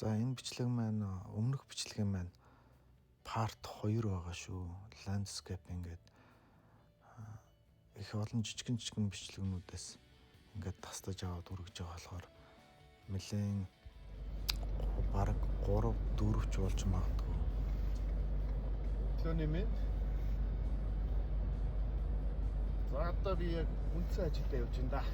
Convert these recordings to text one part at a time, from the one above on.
За энэ бичлэг маань өмнөх бичлэг маань part 2 байгаа шүү. Landscaping гэдэг их олон жижигэн бичлэгнүүдээс ингээд тастаж аваад үргэж байгаа болохоор нэлээд бараг 3-4 ч болж магадгүй. Төвний минь. За одоо би яг үндсэн ажилдаа явж байна да.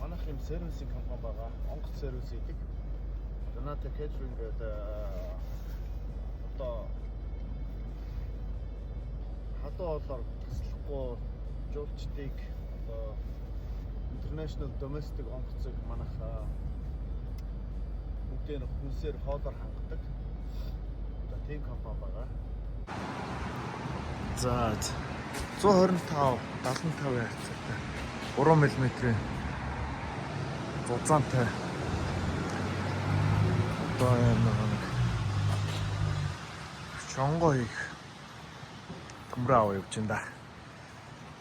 Манайх юм сервисинг компани байгаа. Онгоц сервис хийдэг. Жаната Catering гэдэг одоо хадуулаар таслахгүй жуулчдыг одоо international domestic онгоцыг манайх бүгдээ хүнсээр хоолоор хангадаг. Одоо тийм компани байгаа. За 125 75 хязгаартай 3 мм-ийн зузаантай одоо нэг чонгоо их төмрөө аваа явж байна да.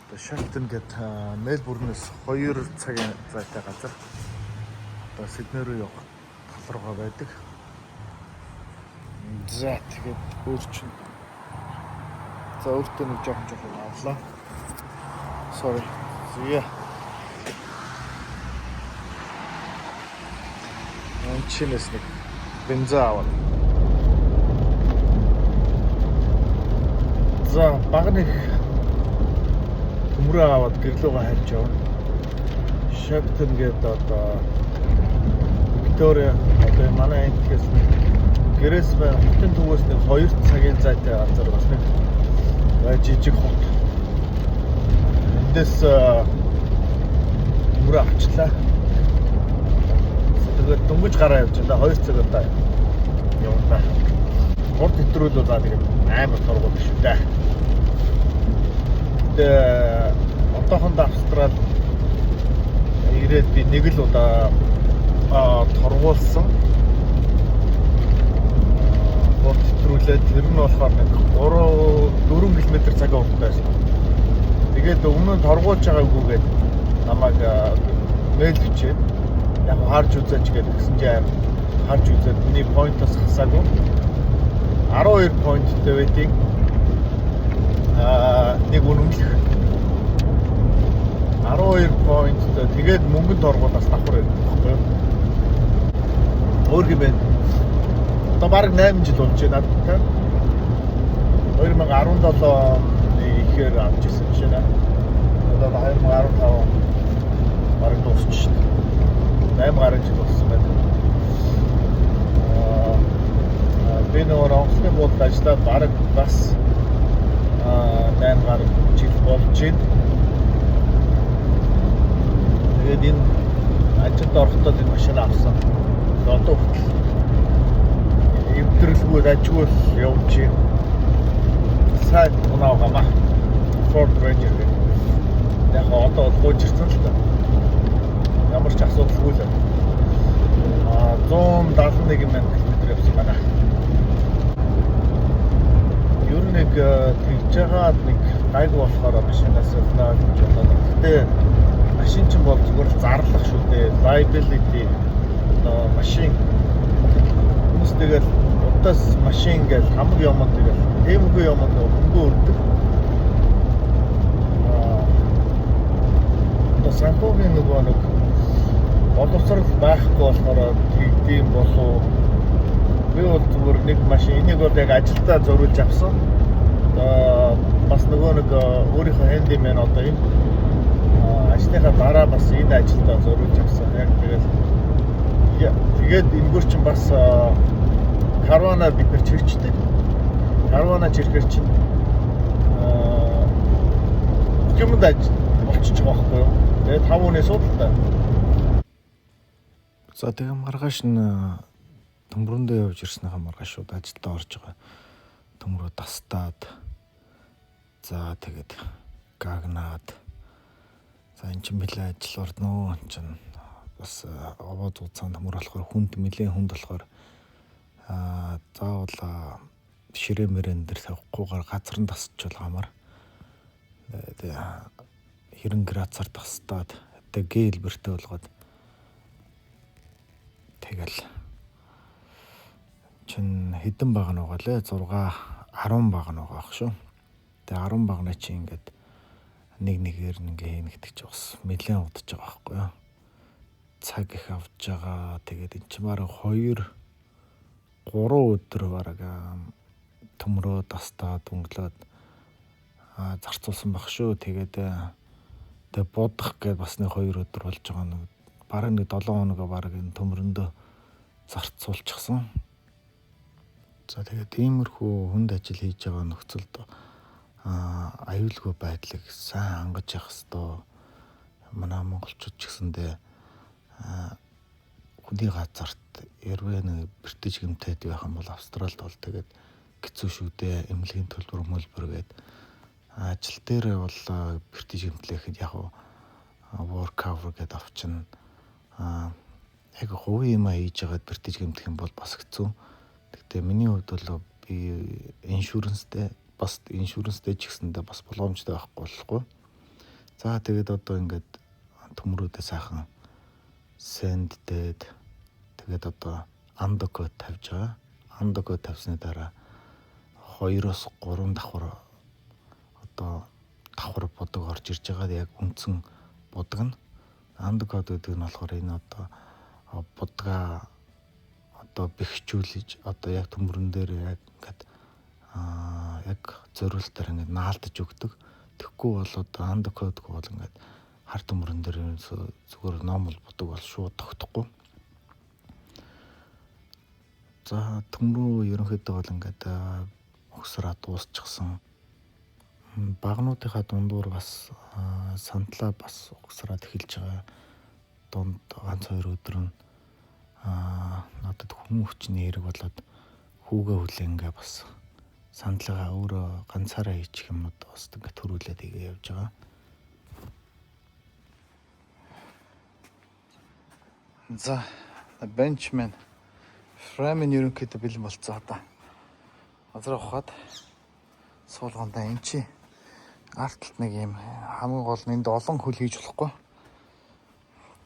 Одоо Sheraton гэдэг Мельбурнээс 2 цагийн зайтай газар. Одоо Сидней рүү явах тал руугаа байдаг. За тэгээд өөрчн. За өөртөө нэг жоохон авлаа. Sorry. See. Чинээс нэг бензин аваад. За багны төмрөө аваад гэрлүүгээ харж явна. Sheraton гэдэг одоо Victoria одоо манай энэс гэрээс хотын төвөөс нэг 2 цагийн зайтай газар бас нэг жижиг хот. Эндээс төмрөө авчлаа. Тэгээд дөнгөж гараа явж байна. 2 цаг удаа явна. Урд хэтрүүд бол тэгээд амар торгууд шүү дээ. Тэгээд одоохондоо Австрал ирээд би нэг л удаа торгуулсан. Урд хэтрүүлээд тэр нь болохоор нэг 3-4 км цагийн урт байсан. Тэгээд өмнө нь торгуулж байгаагүйгээд намайг мэйл бичээд яг харж үзээч гэсэн чинь харж үзээд миний поинтоос хасаагүй 12 поинттэй байдаг. Нэг үнэмлэх 12 поинттэй тэгээд мөнгөнд оргуулаас давхар байдаг байхгүй юу? Өөр юм байна. Одоо бараг 8 жил болж байна надад. 2017 оны ихээр авч ирсэн юм шиг нэ. Одоо 2015 бараг дуусчих. 8 гаруй жил болсон байна. Би нөгөө онгоцны буудалд ажиллаад бараг бас 8 гаруй жил болж байна. Тэгээд энэ ажилд орохдоо энэ машин авсан. Одоо хүртэл эвдрэлгүй ажгүй явж байна. Сайн унаавгамаа. Ford Ranger гэх. Яг одоо гойжирсан л та. Ямар ч асуудалгүй л. 171 мянган км явсан байна. Ер нь нэг тэгж байгаа нэг гайг болохоор машинаас өвнөө гэж бодлоо. Гэтэ машин ч бол зүгээр зарлах шүү дээ. Liability одоо машин хүмүүс тэгэл удаас машин гэж хамаг юм тэгэл тэмгүй юм хөнгөө өрдөг. Одоо санхүүгийн нөгөө нэг боловсрол байхгүй болохоор тийм болов. Би бол зүгээр нэг машин энийг бол яг ажилдаа зориулж авсан. Бас нөгөө нэг өөрийнхөө хэндимэн одоо энэ ажлынхаа дараа бас энэ ажилдаа зориулж авсан. Яг тэгээд энэгээр чинь бас карвана бид нар чирчдэг. Карвана чирхэр чинь юмд болчихж байгаа байхгүй юу? Тэгээд 5 хүний судалтай. За тэгээ маргааш нь төмрөндөө явж ирснийхаа маргааш шууд ажилдаа орж байгаа. Төмрөө тастаад за тэгээд гагнаад за эн чинь нэлээд ажил ордноо эн чинь бас овоо зузаан төмөр болохоор нэлээд хүнд болохоор заавал ширээ мөрөн дээр тавихгүйгээр газар нь тасч байгаа амар. Тэгээ 90 градусаар тастаад тэгээ гэлбэртэй болгоод Тэгэл чин хэдэн баг нь байгаа лээ 6 10 баг нь байгаа ах шүү. Тэгээ 10 багнаа чи ингээд нэгээр ингээ хийнэ гэдэг чи бас нэлээд удаж байгаа байхгүй юу. Цаг их авч байгаа. Тэгээд эн чинь бараг 2 3 өдөр бараг төмрөө тастаад өнгөлөөд зарцуулсан баг шүү. Тэгээд будах гэдээ бас нэг 2 өдөр болж байгаа нэг бараг нэг 7 хоногоо бараг энэ төмрөндөө зарцуулчихсан. За тэгээд иймэрхүү хүнд ажил хийж байгаа нөхцөлд аюулгүй байдлыг сайн хангаж явах хэрэгтэй. Манай монголчууд ч гэсэндээ хүний газарт ярвэ нэг бэртэж гэмтээд байх юм бол Австралид бол тэгээд хэцүү шүү дээ. Эмнэлгийн төлбөр гээд ажил дээр бол бэртэж гэмтлэхэд яг work cover гэдэг авчин яг хувийн юм хийж байгаад бэртэж гэмтэх юм бол бас хэцүү. Гэхдээ миний хувьд бол би иншүрэнстэй ч гэсэндээ бас боломжтой байхгүй болохгүй. За тэгээд одоо ингээд төмрүүдээ сайхан сэнддээд тэгээд одоо андокод тавьж байгаа. Андокод тавьсны дараа 2-3 давхар одоо давхар бодог орж ирж байгаа. Яг үндсэн бодог нь андокод гэдэг нь болохоор энэ одоо будгаа одоо бэхжүүлж одоо яг төмрөн дээр яг ингээд яг зориултаар ингээд наалдаж өгдөг. Тэгэхгүй бол одоо андокодгүй бол ингээд хар төмрөн дээр зүгээр номол бодог бол шууд тогтохгүй. За төмрөө ерөнхийдөө бол ингээд өгсраа дуусчихсан. Багнуудынхаа дундуур бас сандлаа бас өгсраад эхэлж байгаа. Дунд ганц 2 өдөр нь надад хүн хүчний хэрэг болоод хүүгээ хүлээнгээ бас сандлагаа өөрөө ганцаараа хийчих юмнууд бас ингээд төрүүлээд явж байгаа. За бенчмен фреймын ерөнхийдөө бэлэн болцсон одоо. Газар ухаад суулгандаа эн чи арт талд нэг юм хамгийн гол нь энд олон хөл хийж болохгүй.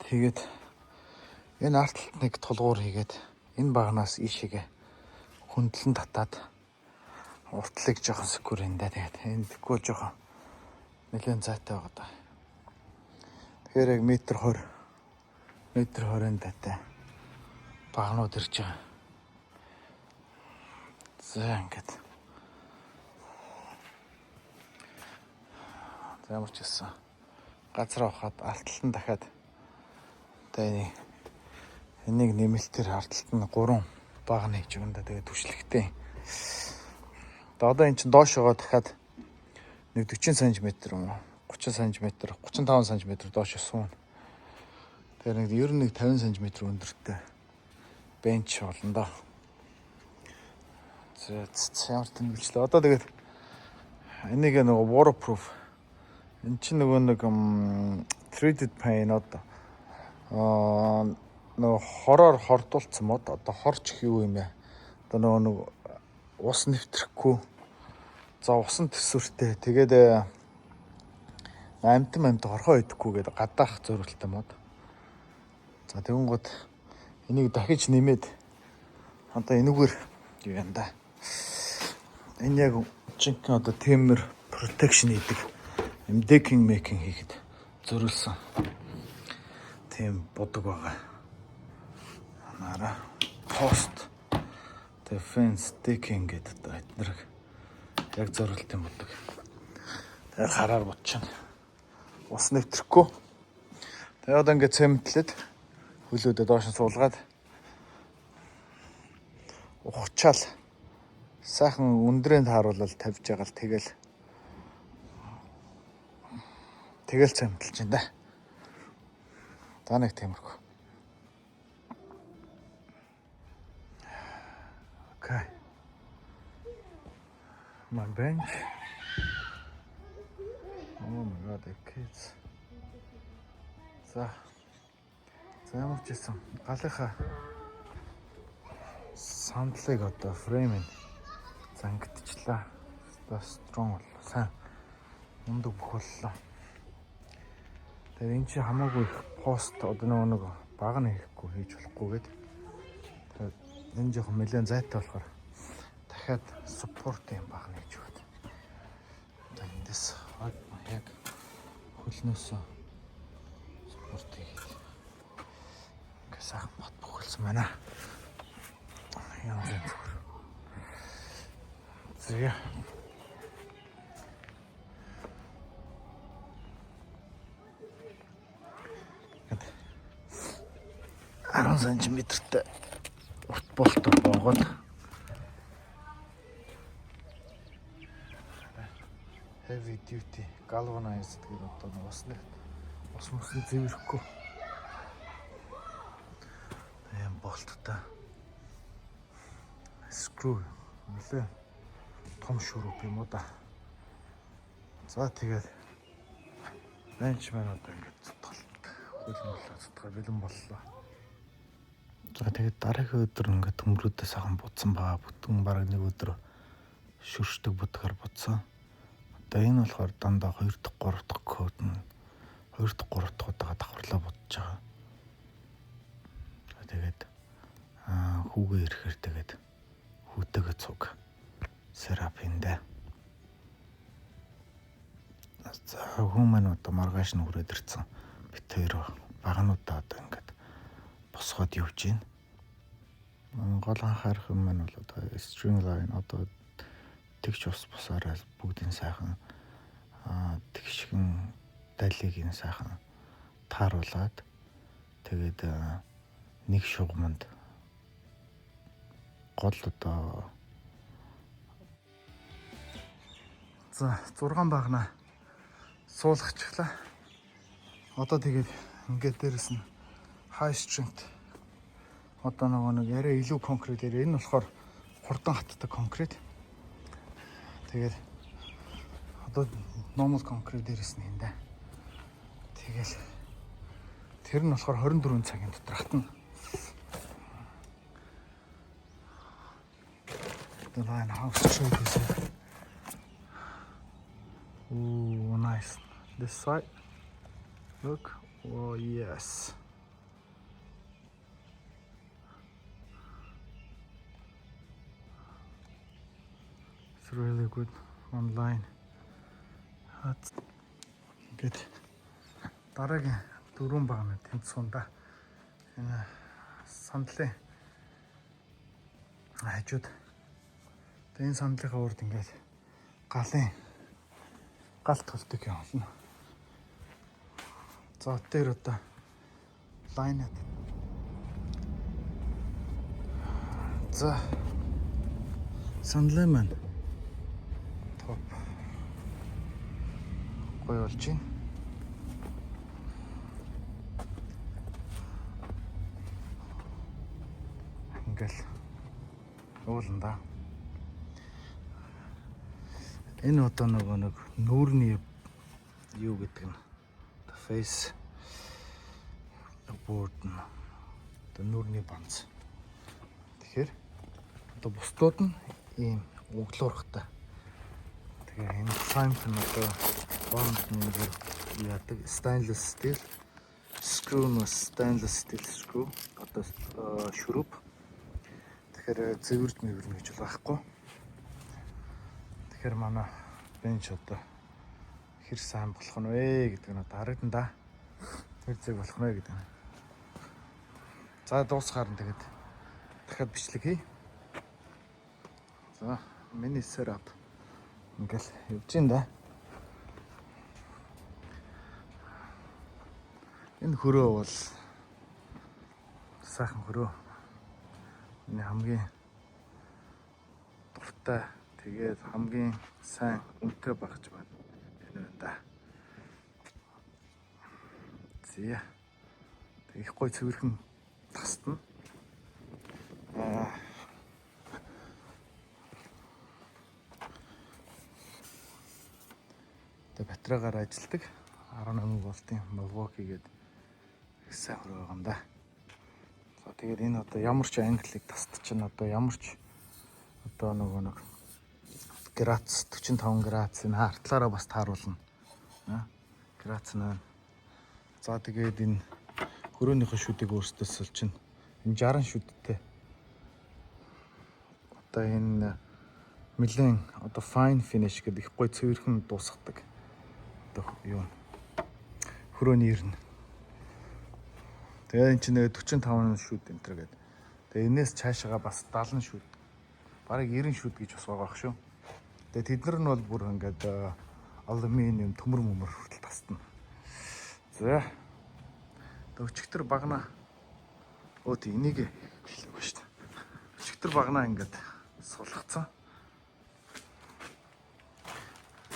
Тэгээд энэ арт талд нэг тулгуур хийгээд энэ багнаас ийшээгээ хөндлөн татаад уртлыг жоохон секурэндээ тэгээд энэ тэгвэл жоохон нэлээд зайтай байгаа даа. Тэгэхээр яг метр 20 дайтай багнууд ирж байгаа. За ингээд. За ямар ч гэсэн газар ухаад алталтан дахиад тэгээ энийг нэмэлтээр алталтан 3 багна хийж өгнө да. Тэгээ түшлэгтэй. Одоо эн чинь доошогоо дахиад нэг 40 см юм уу 30 см 35 см доош суун. Тэгээ нэг ер нь 50 см өндөртэй бенч болно да. Ямар тэмдэглэлээ. Одоо тэгээд энийг нөгөө waterproof энэ чинь нөгөө нэг threaded pane одоо нөгөө хороор хордуулсан мод одоо хорч юу юм бэ? Одоо нөгөө ус нэвтрэхгүй. За усан төсвөртэй. Тэгээд амтан хорхоо идэхгүй гэдэг гадаах зориулттай мод. За тэгэнгүүт энийг дахиж нэмээд одоо энүүгээр юу юм да. Энэ яг жинхэнэ одоо темэр protection хийдэг юм decking making хийхэд зориулсан тийм бодог байгаа. Анаараа post defense decking гэдэг одоо эднэрэг яг зориултын бодог. Тэгээд хараар бодчихно. Ус нэвтрэхгүй. Тэгээд одоо ингээд цемэнтлээд хөлөөдөө доош нь суулгаад ухчаал сайхан өндрийн тааруулал тавьж байгаа л тэгэл цемэнтэлж байна да. За нэг тиймэрхүү. Okay. My bench. Oh my god, the kids. За ямар ч юм галынхаа сандлыг одоо фрейминг зангидчихлаа. Strong бол сайн мундаг бохоллоо. Тэгэхээр энэ чи хамаагүй их пост одоо нэг баг нь хийхгүй хийж болохгүй гээд Энэ жоохон нэлээд зайтай болохоор дахиад суппорт юм багна гэж байна. Одоо эндээс яг хөлнөөсөө суппорт хийгээд ингээ сайхан бат бохолсон байна. Янз бүр. Зэ. 10 см-тэй урт болтол боогод heavy duty galvanized гэдэг одоо бас нэг ус мөсөн зэвэрхгүй ийм болттой screw нэлээ том шуруп юм уу да. За тэгээд бенч маань одоо ингээд цутгалт хөлмөлөө цутгаа бэлэн боллоо. За тэгээд дараагийн өдөр ингээд төмрүүдээ сайхан будсан баа. Бүтэн бараг нэг өдөр шүршдэг будгаар будсан. Одоо энэ болохоор дандаа 2 дахь 3 дахь код нь 2 дахь 3 дахь удаага давхарлаа будаж байгаа. Тэгээд хүүгээ ирэхээр тэгээд хүүтэйгээ цуг серапиндэ. За хүн маань одоо маргааш нь хүрээд ирсэн. Бит хоёр багнуудаа одоо ингээд босгоод явж байна. Гол анхаарах юм маань бол одоо stringline одоо тэгш ус бусаараа бүгдийн сайхан тэгшгэн далийг нь сайхан тааруулаад тэгээд нэг шугамд гол одоо за 6 багна суулгачихлаа. Одоо тэгээд ингээд дээрэс нь high strength одоо нэг арай илүү конкрет дээр энэ болохоор хурдан хатдаг конкрет. Тэгээд одоо normal конкрет дээрээс нь энэ да. Тэгэл тэр нь болохоор 24 цагийн дотор хатна. The line how straight is it? Oh, nice. This side. Look. Oh, yes. It's really good online. That's good. Дараагийн 4 багны тэнцсэн да. Энэ сандлын хажууд. Энэ сандлынхаа урд ингээд галт толтыг явуулна. За тэр одоо лайнад. За сандлын маань топ гоё болж байна. Ингээл ууланда. Энэ одоо нэг нүүрний юу гэдэг нь face board нь одоо нүүрний банц. Тэгэхээр одоо бусдууд нь ийм углуурхтай. Тэгэхээр энэ clamp нь одоо bond нэг яадаг stainless steel screw нь stainless steel screw одоо шуруп. Тэгэхээр зэвэрд мэвэрнэ гэж байхгүй. Тэгэхээр манай бенч одоо хэр сайн болох нь вэ гэдэг нь одоо харагдан да. Хэр зэрэг болох нь вэ гэдэг нь. За дуусгаар нь тэгээд дахиад бичлэг хий. За миний setup ингээл явж байна да. Энэ хөрөө бол сайхан хөрөө. Энэ хамгийн дуртай тэгээд хамгийн сайн үнэтэй багж байна. Энэ да. Зя. Тэг их гой цэвэрхэн тасна. Тэг батарейгаар ажилладаг 18 вольтын Milwaukee гэдэг сайн хөрөө байгаа юм да. За тэгээд энэ одоо ямар ч англиг тасдчихна одоо ямар ч одоо нэг градус 45 градус энэ хартлаараа бас тааруулна. Градус нь. За тэгээд энэ хөрөөнийхөө шүдийг өөрсдөө сулчна. Энэ 60 шүдтэй одоо энэ нэлээд одоо fine finish гэдэг их гоё цэвэрхэн дуусгадаг. Одоо юу хөрөөний ирнэ. Тэгээ энэ чинь 45 шүд энэ төр гэдэг. Тэгээ энээс цаашаа бас 70 шүд. Бараг 90 шүд гэж бас байгаа шүү. Тэгээ тэднэр нь бол бүр ингээд алюминиум төмөр мөмөр хүртэл тасна. За. Өчигдөр багна. Өө тий энийг хэлээгүй шүү дээ. Өчигдөр багна ингээд сулгацсан.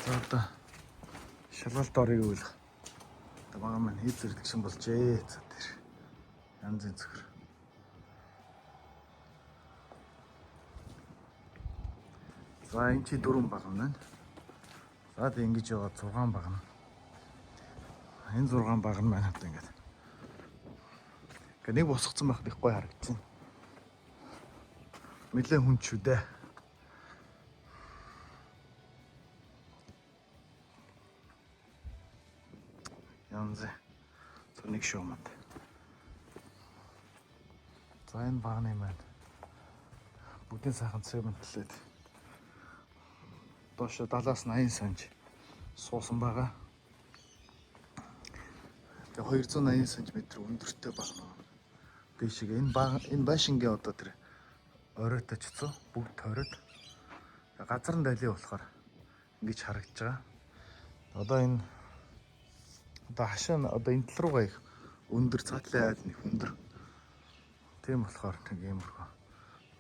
За одоо шалгалт орыг үйл. Одоо бага маань хийх зэрэг гişэн болжээ. За тэр. Янзын цөхөр. За энэ чи 4 багна. За тэг ингэж яваад 6 багна. Энэ 6 багна маань одоо ингээд. Нэг босгоцсон байхад их гоё харагдсан. Нэлээд хүн ч шүү дээ. Янз. Нэг шуумад. За энэ багны маань бүгдийн сайхан цементлээд доош 70-аас 80 см суусан байгаа. Тэгээ 280 см өндөртэй багна. Дэшиг энэ башингийн одоо тэр оройтой чицүү бүгд тойроод газар нь дали болохоор ингэж харагдаж байгаа. Одоо энэ одоо хашаа одоо энэ тал руугаа их өндөр цаатлын айл нэг өндөр. Тийм болохоор нэг иймэрхүү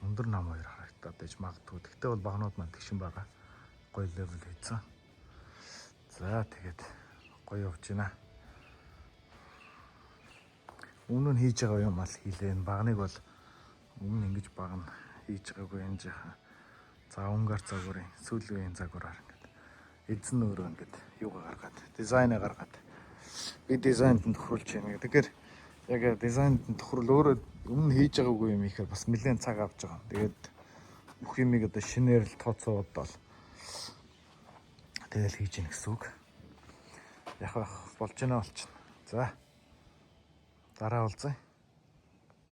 өндөр нам хоёр харагдаад байж магадгүй. Гэхдээ бол багнууд маань тэгшин байгаа. Гоё левел хийсэн. За тэгээд гоё явж байна. Өмнө нь хийж байгаа юм ал хийлээ. Энэ багныг бол өмнө ингэж багна хийж байгаагүй энэ жаахан. За унгаар загварын сүүлийн загвараар ингээд эзэн өөрөө ингээд юугаа гаргаад дизайнаа гаргаад би дизайнд нь тохируулж байна. Тэгэхээр яг дизайнд нь тохирол өөрөө өмнө хийж байгаагүй юм ихээр бас нэлээд цаг авч байгаа. Тэгээд бүх юмыг одоо шинээр л тооцоод бол тэгэл хийж гин гэсэн үг. Яг болж байна болчихно. За. Дараа уулзъя.